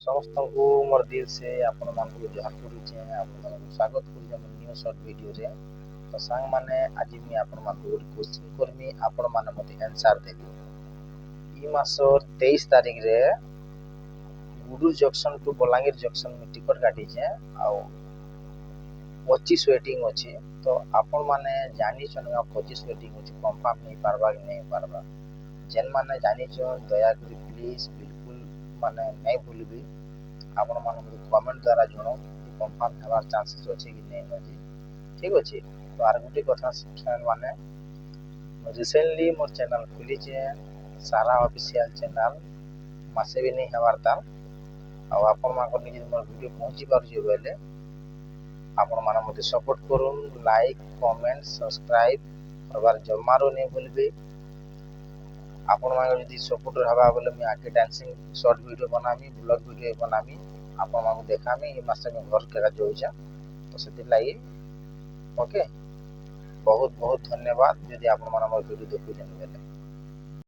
ସମସ୍ତଙ୍କୁ ମୋର ଦିଲ ସେ ଆପଣମାନଙ୍କୁ ଜୁହାର କରୁଛେ, ଆପଣମାନଙ୍କୁ ସ୍ୱାଗତ କରୁଛେ ମୋ ନ୍ୟୁ ସର୍ଟ ଭିଡ଼ିଓରେ। ତ ସାଙ୍ଗମାନେ ଆଜି ମୁଇଁ ଆପଣମାନଙ୍କୁ ଗୋଟେ କୋଶ୍ଚିନ୍ କରିମି, ଆପଣମାନେ ମୋତେ ଆନ୍ସାର ଦେବେ। ଇ ମାସର 23 ତାରିଖରେ ଗୁଡୁର ଜଙ୍କସନ ଟୁ ବଲାଙ୍ଗୀର ଜଙ୍କସନ ମୁଇଁ ଟିକଟ କାଟିଛେ ଆଉ 25 ୱେଟିଂ ଅଛି। ତ ଆପଣମାନେ ଜାଣିଛନ୍ 25 ୱେଟିଂ ଅଛି, କନଫର୍ମ ନେଇ ପାରବା କି ନେଇ ପାରବା। ଯେନ୍ ମାନେ ଜାଣିଛନ୍ ଦୟାକରି ପ୍ଲିଜ ବିଲକୁଲ ମାନେ ନାଇଁ ଭୁଲବି, ଆପଣମାନେ ମୋତେ କମେଣ୍ଟ ଦ୍ୱାରା ଜଣାଅ କି କନଫର୍ମ ହେବାର ଚାନ୍ସେସ୍ ଅଛି କି ନାଇଁ ଅଛି। ଠିକ୍ ଅଛି। ତ ଆର ଗୋଟେ କଥା ଫ୍ରେଣ୍ଡ ମାନେ, ରିସେଣ୍ଟଲି ମୋର ଚ୍ୟାନେଲ ଖୋଲିଛେ ସାରା ଅଫିସିଆଲ ଚ୍ୟାନେଲ, ମାସେ ବି ନେଇ ହେବାର ତାର। ଆଉ ଆପଣମାନଙ୍କର ନିଜେ ମୋର ଭିଡ଼ିଓ ପହଞ୍ଚି ପାରୁଛି ବୋଇଲେ ଆପଣମାନେ ମୋତେ ସପୋର୍ଟ କରୁନ୍, ଲାଇକ୍ କମେଣ୍ଟ ସବସ୍କ୍ରାଇବ କରବାର ଜମାରୁ ନେଇ ଭୁଲବେ। ଆପଣମାନେ ଯଦି ସପୋର୍ଟ ହେବା ବୋଲେ ମୁଇଁ ଆगे ଡ୍ୟାନ୍ସିଂ ସର୍ଟ ଭିଡ଼ିଓ ବନାମି, ବ୍ଲଗ ଭିଡ଼ିଓ ବନାମି, ଆପଣମାନଙ୍କୁ ଦେखाମି ଏ ମାସେ ମୁଇଁ ଘର କେରା ଯାଉଛେ। ତ ସେଥିର୍ଲାଗି ଓକେ, ବହୁତ ବହୁତ ଧନ୍ୟବାଦ ଯଦି ଆପଣମାନେ ମୋର ଭିଡ଼ିଓ ଦେଖୁଛନ୍ ବେଲେ।